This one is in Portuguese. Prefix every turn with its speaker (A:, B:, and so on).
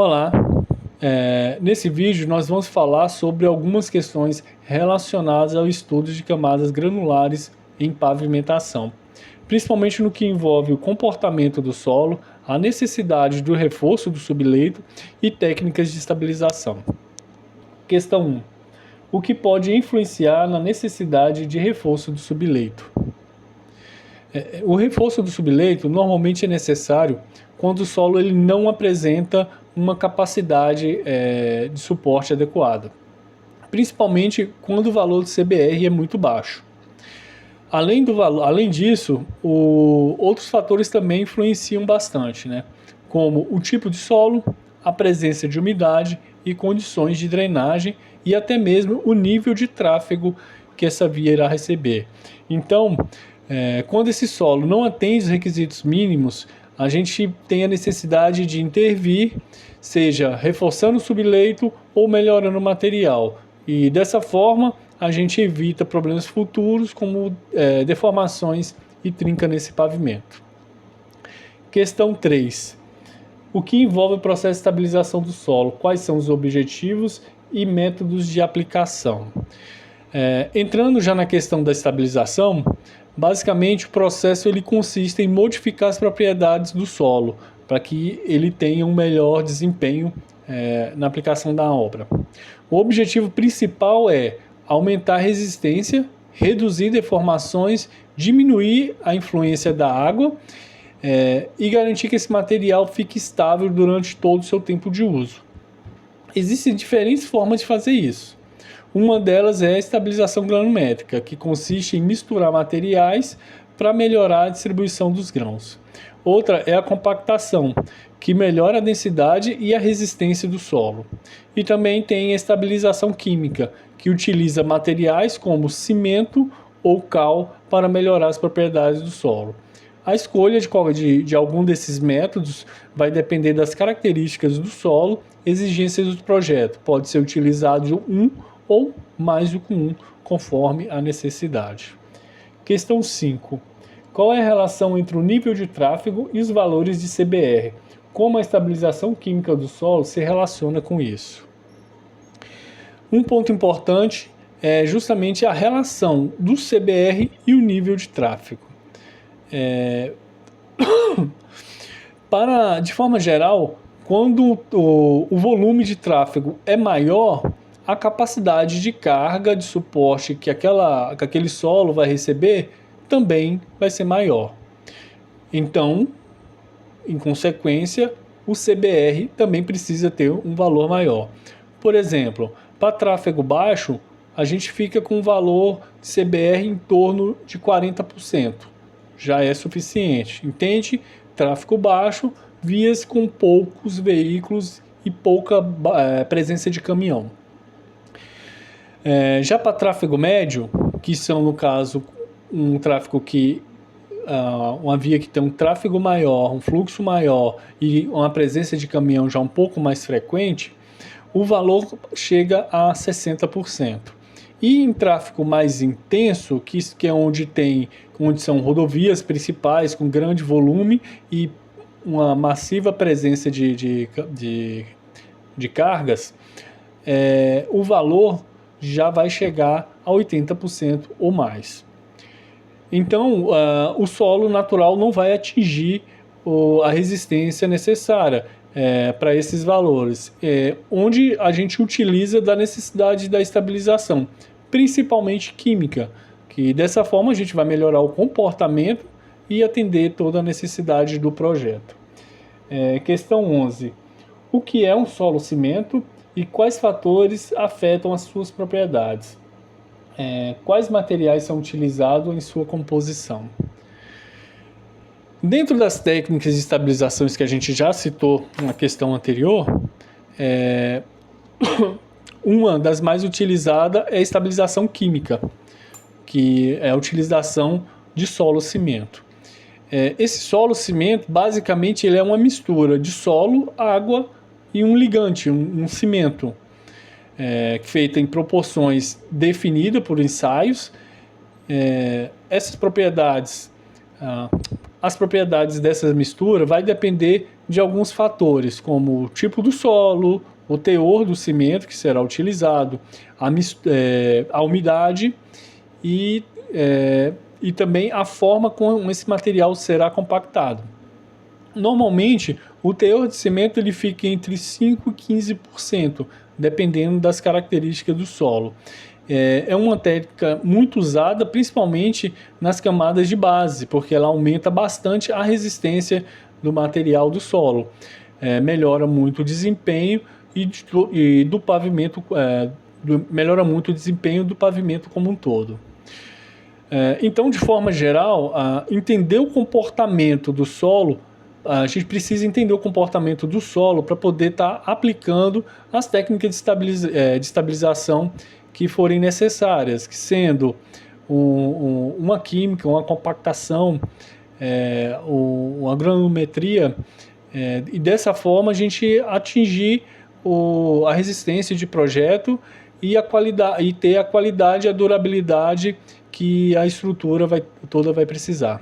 A: Olá, nesse vídeo nós vamos falar sobre algumas questões relacionadas ao estudo de camadas granulares em pavimentação, principalmente no que envolve o comportamento do solo, a necessidade do reforço do subleito e técnicas de estabilização. Questão 1. O que pode influenciar na necessidade de reforço do subleito? O reforço do subleito normalmente é necessário quando o solo ele não apresenta uma capacidade de suporte adequada, principalmente quando o valor do CBR é muito baixo. Além disso, outros fatores também influenciam bastante, né? Como o tipo de solo, a presença de umidade e condições de drenagem e até mesmo o nível de tráfego que essa via irá receber. Então, quando esse solo não atende os requisitos mínimos, a gente tem a necessidade de intervir, seja reforçando o subleito ou melhorando o material. E dessa forma, a gente evita problemas futuros como deformações e trinca nesse pavimento. Questão 3. O que envolve o processo de estabilização do solo? Quais são os objetivos e métodos de aplicação? Entrando já na questão da estabilização, basicamente o processo ele consiste em modificar as propriedades do solo para que ele tenha um melhor desempenho na aplicação da obra. O objetivo principal é aumentar a resistência, reduzir deformações, diminuir a influência da água e garantir que esse material fique estável durante todo o seu tempo de uso. Existem diferentes formas de fazer isso. Uma delas é a estabilização granumétrica, que consiste em misturar materiais para melhorar a distribuição dos grãos. Outra é a compactação, que melhora a densidade e a resistência do solo. E também tem a estabilização química, que utiliza materiais como cimento ou cal para melhorar as propriedades do solo. A escolha de algum desses métodos vai depender das características do solo, exigências do projeto. Pode ser utilizado um ou mais do que um, conforme a necessidade. Questão 5. Qual é a relação entre o nível de tráfego e os valores de CBR? Como a estabilização química do solo se relaciona com isso? Um ponto importante é justamente a relação do CBR e o nível de tráfego. De forma geral, quando o volume de tráfego é maior, a capacidade de carga, de suporte que aquele solo vai receber também vai ser maior. Então, em consequência, o CBR também precisa ter um valor maior. Por exemplo, para tráfego baixo, a gente fica com um valor de CBR em torno de 40%. Já é suficiente. Entende? Tráfego baixo, vias com poucos veículos e pouca presença de caminhão. Já para tráfego médio, que são, no caso, um tráfego uma via que tem um tráfego maior, um fluxo maior e uma presença de caminhão já um pouco mais frequente, o valor chega a 60%. E em tráfego mais intenso, que é onde são rodovias principais com grande volume e uma massiva presença de cargas, o valor já vai chegar a 80% ou mais. Então, o solo natural não vai atingir a resistência necessária para esses valores, onde a gente utiliza da necessidade da estabilização, principalmente química, que dessa forma a gente vai melhorar o comportamento e atender toda a necessidade do projeto. Questão 11. O que é um solo cimento e quais fatores afetam as suas propriedades? Quais materiais são utilizados em sua composição? Dentro das técnicas de estabilizações que a gente já citou na questão anterior, uma das mais utilizadas é a estabilização química, que é a utilização de solo cimento. Esse solo cimento, basicamente, ele é uma mistura de solo, água e um ligante, um cimento, feita em proporções definidas por ensaios. Essas propriedades, as propriedades dessa mistura vai depender de alguns fatores, como o tipo do solo, o teor do cimento que será utilizado, a umidade e também a forma como esse material será compactado. Normalmente, o teor de cimento ele fica entre 5% e 15%, dependendo das características do solo. É uma técnica muito usada, principalmente nas camadas de base, porque ela aumenta bastante a resistência do material do solo. Melhora muito o desempenho e do pavimento, melhora muito o desempenho do pavimento como um todo. Então, de forma geral, entender o comportamento do solo, a gente precisa entender o comportamento do solo para poder estar aplicando as técnicas de estabilização que forem necessárias, que sendo uma química, uma compactação, uma granulometria, e dessa forma a gente atingir a resistência de projeto e a qualidade, e ter a qualidade e a durabilidade que a estrutura toda vai precisar.